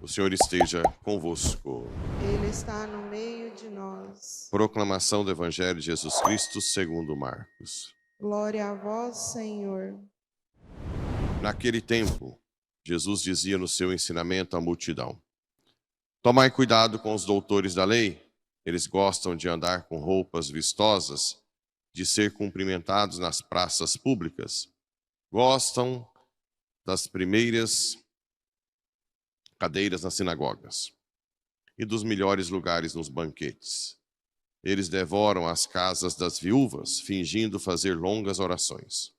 O Senhor esteja convosco. Ele está no meio de nós. Proclamação do Evangelho de Jesus Cristo segundo Marcos. Glória a vós, Senhor. Naquele tempo, Jesus dizia no seu ensinamento à multidão: tomai cuidado com os doutores da lei. Eles gostam de andar com roupas vistosas, de ser cumprimentados nas praças públicas. Gostam das primeiras cadeiras nas sinagogas e dos melhores lugares nos banquetes. Eles devoram as casas das viúvas, fingindo fazer longas orações.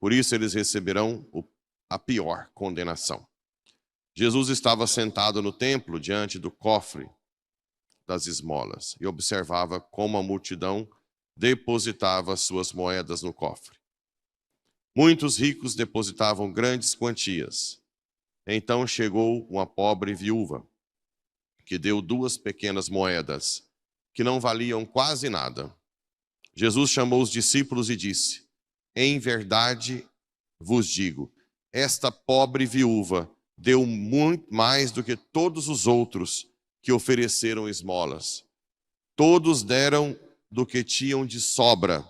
Por isso eles receberão a pior condenação. Jesus estava sentado no templo, diante do cofre das esmolas, e observava como a multidão depositava suas moedas no cofre. Muitos ricos depositavam grandes quantias. Então chegou uma pobre viúva, que deu 2 pequenas moedas, que não valiam quase nada. Jesus chamou os discípulos e disse: em verdade vos digo, esta pobre viúva deu muito mais do que todos os outros que ofereceram esmolas. Todos deram do que tinham de sobra,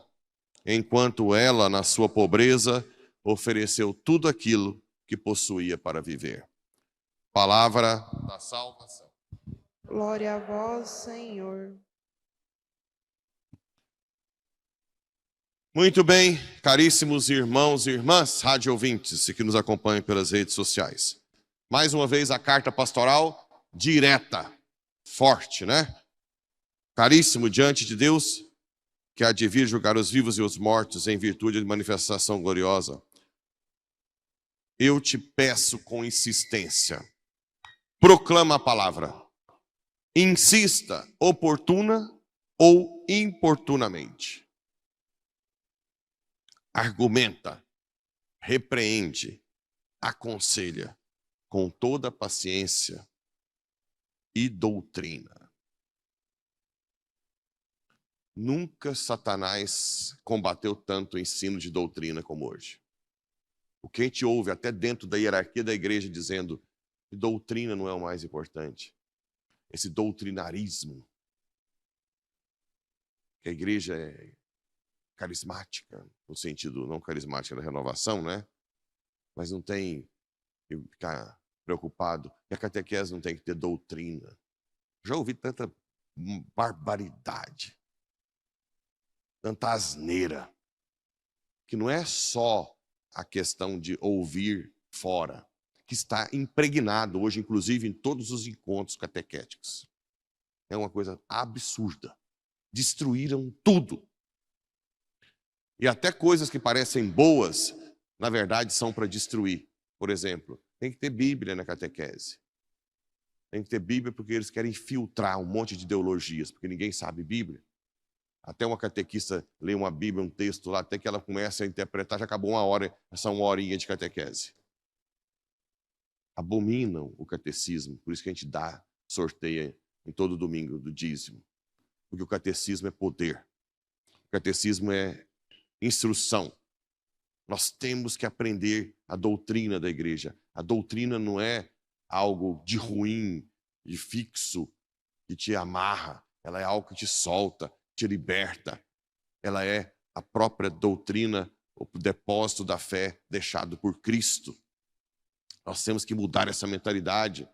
enquanto ela, na sua pobreza, ofereceu tudo aquilo que possuía para viver. Palavra da salvação. Glória a vós, Senhor. Muito bem, caríssimos irmãos e irmãs, rádio ouvintes que nos acompanham pelas redes sociais. Mais uma vez a carta pastoral direta, forte, né? Caríssimo diante de Deus, que há de vir julgar os vivos e os mortos em virtude de manifestação gloriosa. Eu te peço com insistência, proclama a palavra. Insista, oportuna ou importunamente. Argumenta, repreende, aconselha com toda paciência e doutrina. Nunca Satanás combateu tanto o ensino de doutrina como hoje. O que a gente ouve até dentro da hierarquia da igreja dizendo que doutrina não é o mais importante. Esse doutrinarismo. Que a igreja é carismática, no sentido não carismática da renovação, né? Mas não tem que ficar preocupado. E a catequese não tem que ter doutrina. Já ouvi tanta barbaridade, tanta asneira, que não é só a questão de ouvir fora, que está impregnado hoje, inclusive, em todos os encontros catequéticos. É uma coisa absurda. Destruíram tudo. E até coisas que parecem boas, na verdade, são para destruir. Por exemplo, tem que ter Bíblia na catequese. Tem que ter Bíblia porque eles querem filtrar um monte de ideologias, porque ninguém sabe Bíblia. Até uma catequista lê uma Bíblia, um texto lá, até que ela começa a interpretar, já acabou uma hora, essa 1 horinha de catequese. Abominam o catecismo, por isso que a gente sorteia em todo domingo do dízimo. Porque o catecismo é poder. O catecismo é instrução. Nós temos que aprender a doutrina da igreja. A doutrina não é algo de ruim, de fixo, que te amarra. Ela é algo que te solta, te liberta. Ela é a própria doutrina, o depósito da fé deixado por Cristo. Nós temos que mudar essa mentalidade.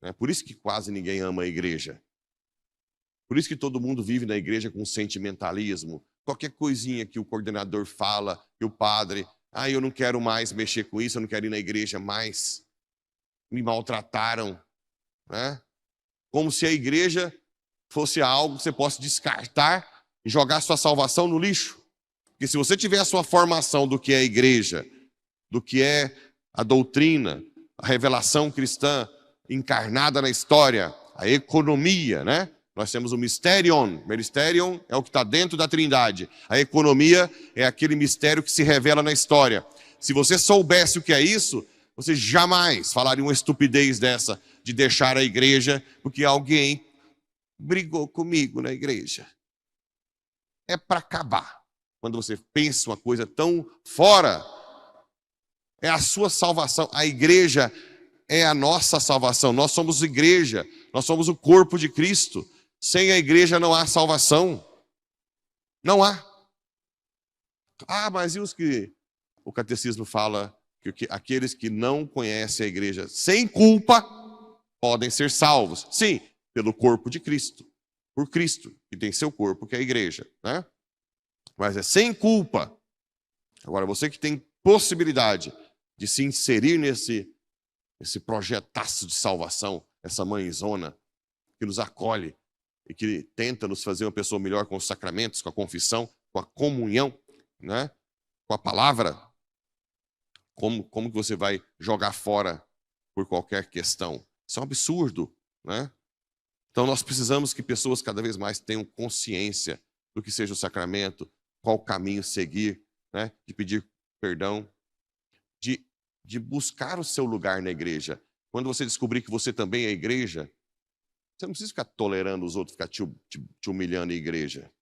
É por isso que quase ninguém ama a igreja. Por isso que todo mundo vive na igreja com sentimentalismo. Qualquer coisinha que o coordenador fala, que o padre, eu não quero mais mexer com isso, eu não quero ir na igreja mais. Me maltrataram. Né? Como se a igreja fosse algo que você possa descartar e jogar sua salvação no lixo. Porque se você tiver a sua formação do que é a igreja, do que é a doutrina, a revelação cristã encarnada na história, a economia, né? Nós temos o mysterion. Mysterion é o que está dentro da Trindade. A economia é aquele mistério que se revela na história. Se você soubesse o que é isso, você jamais falaria uma estupidez dessa de deixar a igreja porque alguém brigou comigo na igreja. É para acabar. Quando você pensa uma coisa tão fora, é a sua salvação. A igreja é a nossa salvação. Nós somos igreja, nós somos o corpo de Cristo. Sem a igreja não há salvação. Não há. Ah, mas e os que o catecismo fala que aqueles que não conhecem a igreja sem culpa podem ser salvos? Sim, pelo corpo de Cristo. Por Cristo, que tem seu corpo, que é a igreja, né? Mas é sem culpa. Agora, você que tem possibilidade de se inserir nesse projetaço de salvação, essa mãezona que nos acolhe e que tenta nos fazer uma pessoa melhor com os sacramentos, com a confissão, com a comunhão, né? Com a palavra, como que você vai jogar fora por qualquer questão? Isso é um absurdo, né? Então nós precisamos que pessoas cada vez mais tenham consciência do que seja o sacramento, qual caminho seguir, né? De pedir perdão, de buscar o seu lugar na igreja. Quando você descobrir que você também é igreja, você não precisa ficar tolerando os outros, ficar te humilhando em igreja.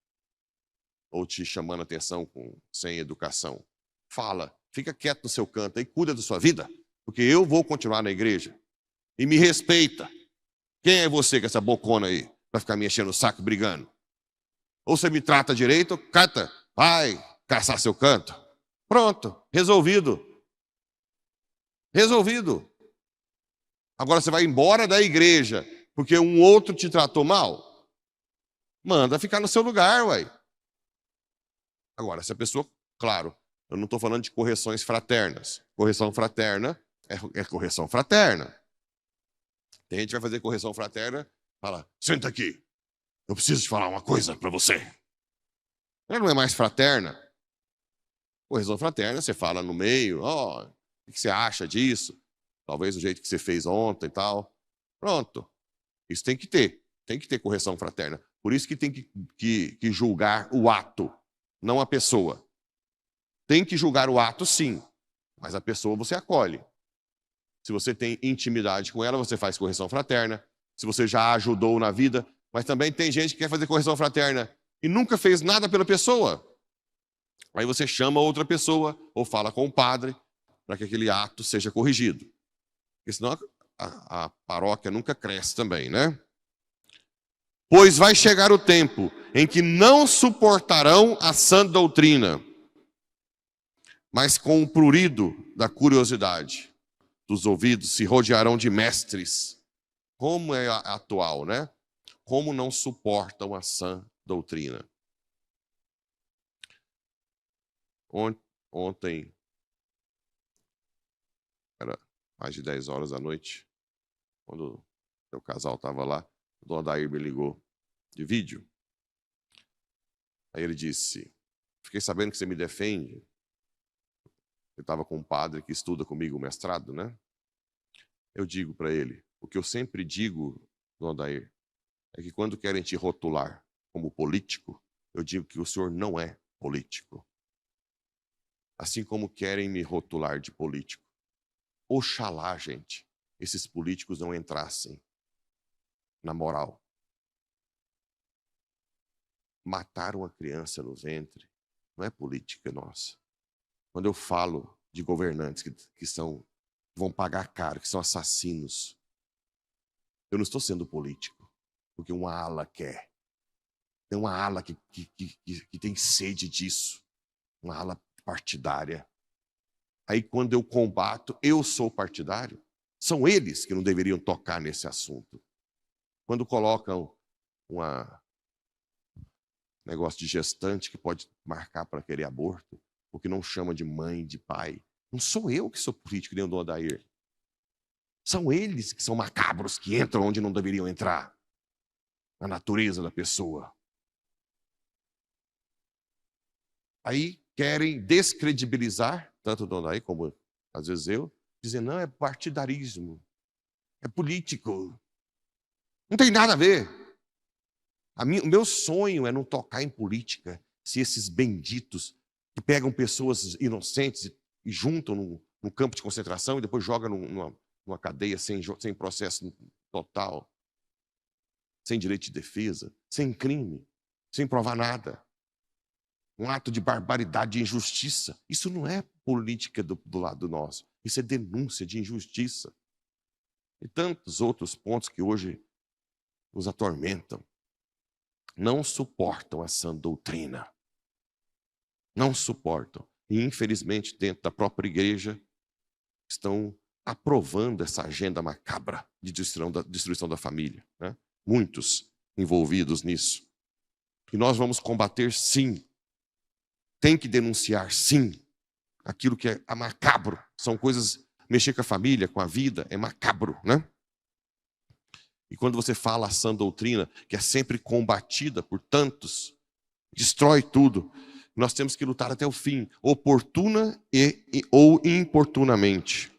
Ou te chamando a atenção sem educação. Fala, fica quieto no seu canto e cuida da sua vida, porque eu vou continuar na igreja. E me respeita. Quem é você com essa bocona aí, para ficar me enchendo o saco brigando? Ou você me trata direito, cata, vai caçar seu canto. Pronto, resolvido. Resolvido. Agora você vai embora da igreja porque um outro te tratou mal? Manda ficar no seu lugar, uai. Agora, se a pessoa, claro, eu não estou falando de correções fraternas. Correção fraterna é correção fraterna. Tem gente que vai fazer correção fraterna, fala, senta aqui, eu preciso te falar uma coisa para você. Ela não é mais fraterna. Correção fraterna, você fala no meio, ó, o que você acha disso? Talvez o jeito que você fez ontem e tal. Pronto. Isso tem que ter correção fraterna. Por isso que tem que julgar o ato, não a pessoa. Tem que julgar o ato, sim, mas a pessoa você acolhe. Se você tem intimidade com ela, você faz correção fraterna. Se você já ajudou na vida, mas também tem gente que quer fazer correção fraterna e nunca fez nada pela pessoa. Aí você chama outra pessoa ou fala com o padre para que aquele ato seja corrigido. Porque senão a paróquia nunca cresce também, né? Pois vai chegar o tempo em que não suportarão a sã doutrina, mas com o prurido da curiosidade dos ouvidos se rodearão de mestres. Como é atual, né? Como não suportam a sã doutrina. Ontem, era mais de 10 horas da noite, quando o casal estava lá, o Dom Adair me ligou de vídeo. Aí ele disse, fiquei sabendo que você me defende. Eu estava com um padre que estuda comigo o mestrado, né? Eu digo para ele, o que eu sempre digo, Dom Adair, é que quando querem te rotular como político, eu digo que o senhor não é político. Assim como querem me rotular de político. Oxalá, gente, esses políticos não entrassem na moral. Matar uma criança no ventre não é política nossa. Quando eu falo de governantes que vão pagar caro, que são assassinos, eu não estou sendo político, porque uma ala quer. Tem uma ala que tem sede disso, uma ala partidária. Aí quando eu combato, eu sou partidário. São eles que não deveriam tocar nesse assunto. Quando colocam negócio de gestante que pode marcar para querer aborto, porque não chama de mãe, de pai. Não sou eu que sou político, nem o Dom Adair. São eles que são macabros, que entram onde não deveriam entrar. Na natureza da pessoa. Aí querem descredibilizar, tanto o Dom Adair como às vezes eu, dizendo, não, é partidarismo, é político. Não tem nada a ver. O meu sonho é não tocar em política se esses benditos que pegam pessoas inocentes e juntam num campo de concentração e depois jogam numa cadeia sem processo total, sem direito de defesa, sem crime, sem provar nada. Um ato de barbaridade, de injustiça. Isso não é política do lado nosso. Isso é denúncia de injustiça. E tantos outros pontos que hoje nos atormentam. Não suportam a sã doutrina. Não suportam. E, infelizmente, dentro da própria igreja, estão aprovando essa agenda macabra de destruição da família, né? Muitos envolvidos nisso. E nós vamos combater, sim. Tem que denunciar, sim, aquilo que é macabro. São coisas, mexer com a família, com a vida, é macabro, né? E quando você fala a sã doutrina, que é sempre combatida por tantos, destrói tudo, nós temos que lutar até o fim, oportuna ou importunamente.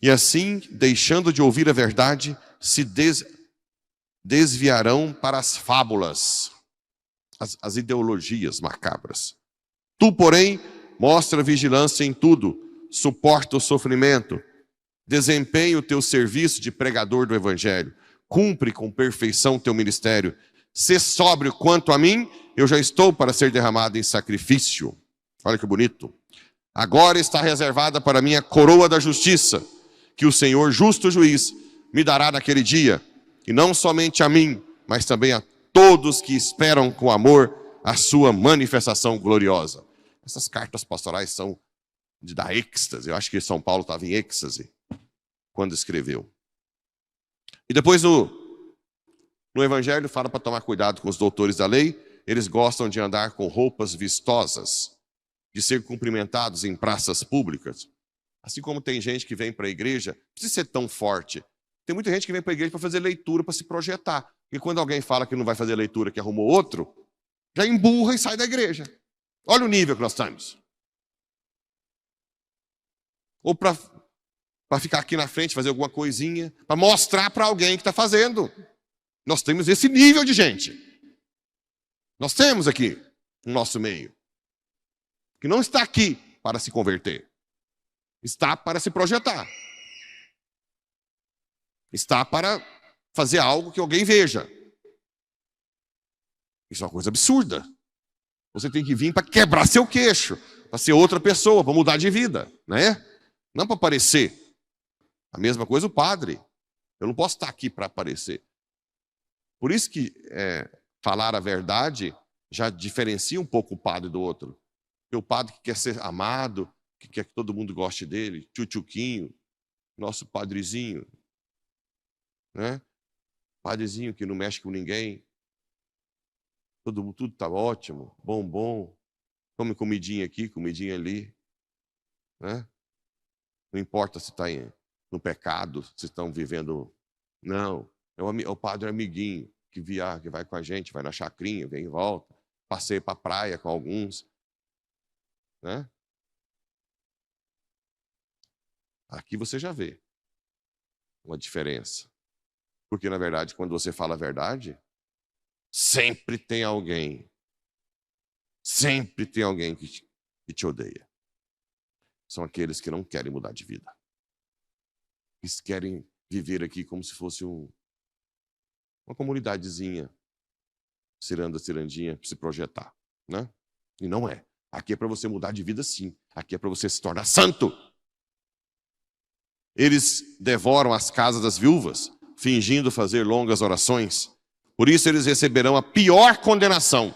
E assim, deixando de ouvir a verdade, se desviarão para as fábulas, as ideologias macabras. Tu, porém, mostra vigilância em tudo, suporta o sofrimento, desempenha o teu serviço de pregador do evangelho, cumpre com perfeição teu ministério, sê sóbrio quanto a mim, eu já estou para ser derramado em sacrifício. Olha que bonito. Agora está reservada para mim a coroa da justiça, que o Senhor, justo juiz, me dará naquele dia, e não somente a mim, mas também a todos que esperam com amor a sua manifestação gloriosa. Essas cartas pastorais são da êxtase. Eu acho que São Paulo estava em êxtase quando escreveu. E depois no Evangelho fala para tomar cuidado com os doutores da lei. Eles gostam de andar com roupas vistosas, de ser cumprimentados em praças públicas. Assim como tem gente que vem para a igreja, não precisa ser tão forte. Tem muita gente que vem para a igreja para fazer leitura, para se projetar. E quando alguém fala que não vai fazer leitura, que arrumou outro, já emburra e sai da igreja. Olha o nível que nós estamos. Ou para ficar aqui na frente, fazer alguma coisinha, para mostrar para alguém que está fazendo. Nós temos esse nível de gente. Nós temos aqui, no nosso meio, que não está aqui para se converter. Está para se projetar. Está para fazer algo que alguém veja. Isso é uma coisa absurda. Você tem que vir para quebrar seu queixo, para ser outra pessoa, para mudar de vida, né? Não para aparecer. A mesma coisa o padre. Eu não posso estar aqui para aparecer. Por isso que falar a verdade já diferencia um pouco o padre do outro. Porque o padre que quer ser amado, que quer que todo mundo goste dele, tchutchuquinho, nosso padrezinho, né? Padrezinho que não mexe com ninguém, tudo está ótimo, bom, come comidinha aqui, comidinha ali, né? Não importa se está no pecado, se estão vivendo, não, é o padre amiguinho que vai com a gente, vai na chacrinha, vem e volta, passeia para a praia com alguns, né? Aqui você já vê uma diferença. Porque, na verdade, quando você fala a verdade, sempre tem alguém que te odeia. São aqueles que não querem mudar de vida. Eles querem viver aqui como se fosse uma comunidadezinha, cirandinha, para se projetar, né? E não é. Aqui é para você mudar de vida, sim. Aqui é para você se tornar santo. Eles devoram as casas das viúvas, fingindo fazer longas orações. Por isso eles receberão a pior condenação.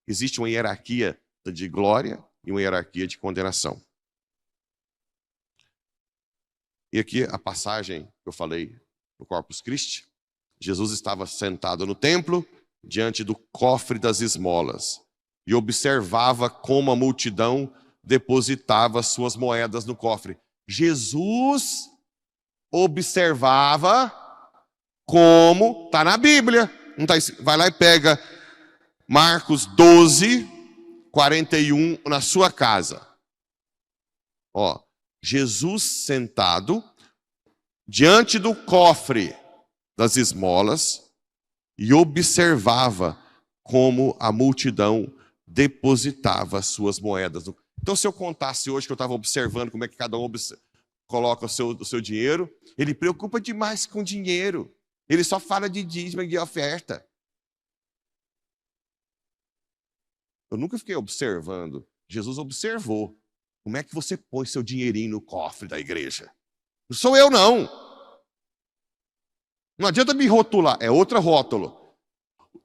Existe uma hierarquia de glória e uma hierarquia de condenação. E aqui a passagem que eu falei no Corpus Christi. Jesus estava sentado no templo, diante do cofre das esmolas, e observava como a multidão depositava suas moedas no cofre. Jesus observava como está na Bíblia. Não tá, vai lá e pega Marcos 12, 41 na sua casa. Ó, Jesus sentado diante do cofre das esmolas e observava como a multidão depositava suas moedas. Então, se eu contasse hoje que eu estava observando como é que cada um coloca o seu dinheiro, ele preocupa demais com dinheiro. Ele só fala de dízimo e de oferta. Eu nunca fiquei observando. Jesus observou. Como é que você põe seu dinheirinho no cofre da igreja? Não sou eu, não. Não adianta me rotular, é outro rótulo.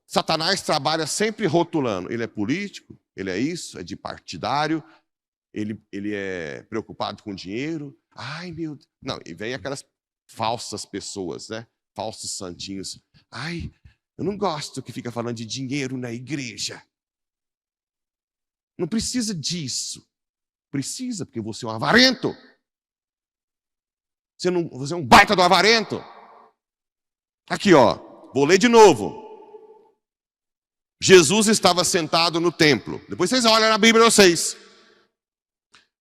Satanás trabalha sempre rotulando. Ele é político, ele é isso, é de partidário, ele é preocupado com dinheiro. Ai, meu Deus. Não, e vem aquelas falsas pessoas, né? Falsos santinhos. Ai, eu não gosto que fica falando de dinheiro na igreja. Não precisa disso. Precisa, porque você é um avarento. Você é um baita do avarento. Aqui, ó, vou ler de novo. Jesus estava sentado no templo. Depois vocês olham na Bíblia vocês.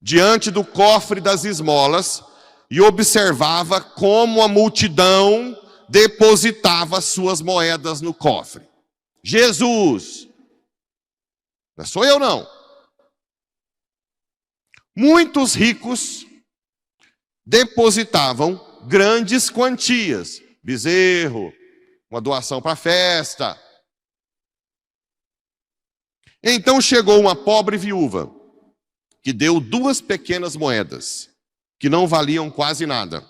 Diante do cofre das esmolas e observava como a multidão depositava suas moedas no cofre. Jesus. Não sou eu não. Muitos ricos depositavam grandes quantias. Bezerro, uma doação para a festa. Então chegou uma pobre viúva, que deu 2 pequenas moedas, que não valiam quase nada.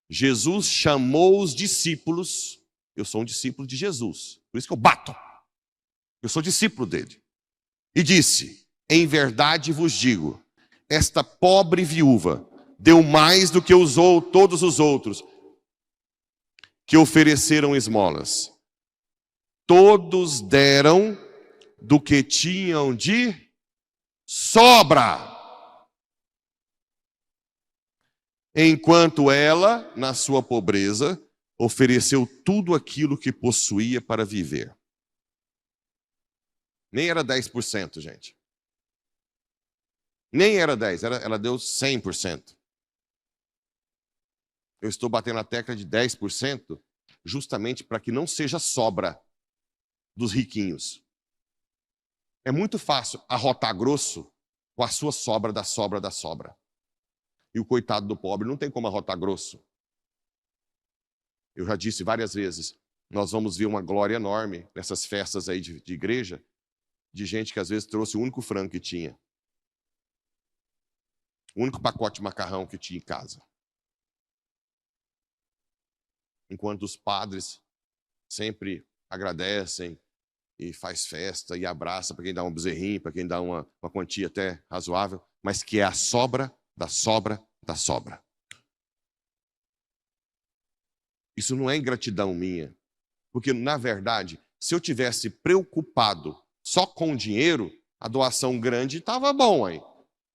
Jesus chamou os discípulos, eu sou um discípulo de Jesus, por isso que eu bato. Eu sou discípulo dele. E disse, em verdade vos digo, esta pobre viúva deu mais do que usou todos os outros que ofereceram esmolas. Todos deram do que tinham de sobra. Enquanto ela, na sua pobreza, ofereceu tudo aquilo que possuía para viver. Nem era 10%, gente. Nem era 10%, ela deu 100%. Eu estou batendo a tecla de 10%, justamente para que não seja sobra dos riquinhos. É muito fácil arrotar grosso com a sua sobra da sobra da sobra. E o coitado do pobre não tem como arrotar grosso. Eu já disse várias vezes, nós vamos ver uma glória enorme nessas festas aí de igreja, de gente que às vezes trouxe o único frango que tinha. O único pacote de macarrão que tinha em casa. Enquanto os padres sempre agradecem e faz festa e abraça para quem dá um bezerrinho, para quem dá uma quantia até razoável, mas que é a sobra da sobra da sobra. Isso não é ingratidão minha, porque na verdade, se eu tivesse preocupado só com o dinheiro, a doação grande estava bom aí.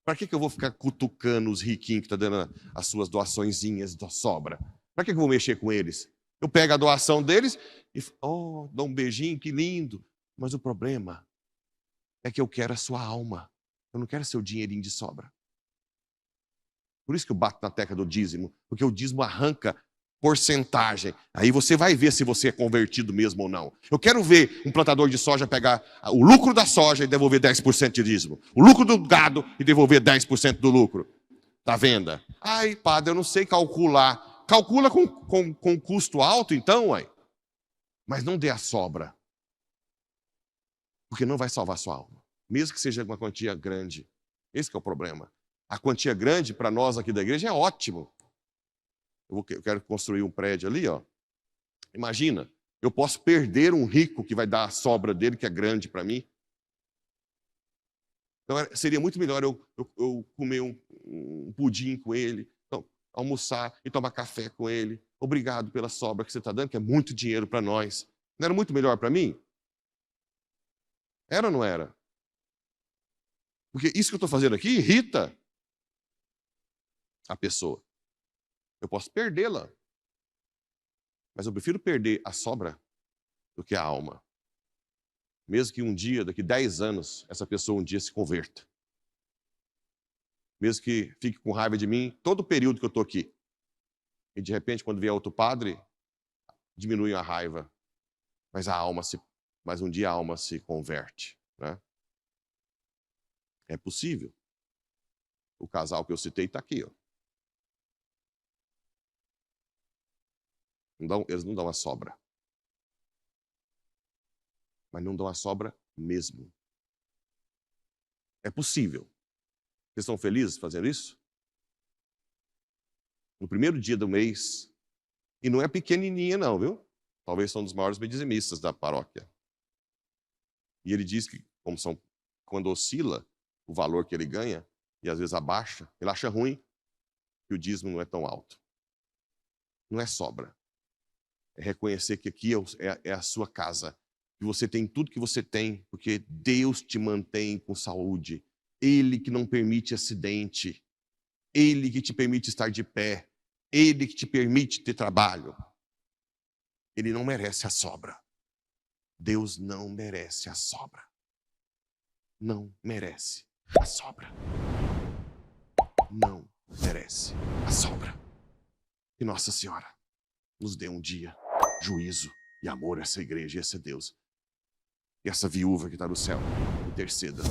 Para que eu vou ficar cutucando os riquinhos que estão dando as suas doaçõezinhas da sobra? Para que eu vou mexer com eles? Eu pego a doação deles e dou um beijinho, que lindo. Mas o problema é que eu quero a sua alma. Eu não quero seu dinheirinho de sobra. Por isso que eu bato na tecla do dízimo, porque o dízimo arranca porcentagem. Aí você vai ver se você é convertido mesmo ou não. Eu quero ver um plantador de soja pegar o lucro da soja e devolver 10% de dízimo. O lucro do gado e devolver 10% do lucro da venda. Ai, padre, eu não sei calcular. Calcula com custo alto então, ué. Mas não dê a sobra. Porque não vai salvar sua alma. Mesmo que seja uma quantia grande. Esse que é o problema. A quantia grande para nós aqui da igreja é ótimo. Eu quero construir um prédio ali, ó. Imagina, eu posso perder um rico que vai dar a sobra dele, que é grande para mim. Então seria muito melhor eu comer um pudim com ele, almoçar e tomar café com ele. Obrigado pela sobra que você está dando, que é muito dinheiro para nós. Não era muito melhor para mim? Era ou não era? Porque isso que eu estou fazendo aqui irrita a pessoa. Eu posso perdê-la. Mas eu prefiro perder a sobra do que a alma. Mesmo que um dia, daqui 10 anos, essa pessoa um dia se converta. Mesmo que fique com raiva de mim todo o período que eu estou aqui. E de repente, quando vier outro padre, diminui a raiva. Mas um dia a alma se converte. Né? É possível. O casal que eu citei está aqui. Ó. Eles não dão a sobra. Mas não dão a sobra mesmo. É possível. Vocês estão felizes fazendo isso? No primeiro dia do mês, E não é pequenininha não, viu? Talvez são um dos maiores dizimistas da paróquia. E ele diz que, quando oscila o valor que ele ganha, e às vezes abaixa, ele acha ruim que o dízimo não é tão alto. Não é sobra. É reconhecer que aqui é a sua casa. Que você tem tudo que você tem, porque Deus te mantém com saúde. Ele que não permite acidente. Ele que te permite estar de pé. Ele que te permite ter trabalho. Ele não merece a sobra. Deus não merece a sobra. Não merece a sobra. Não merece a sobra. Que Nossa Senhora nos dê um dia juízo e amor a essa igreja e a esse Deus. E essa viúva que está no céu interceda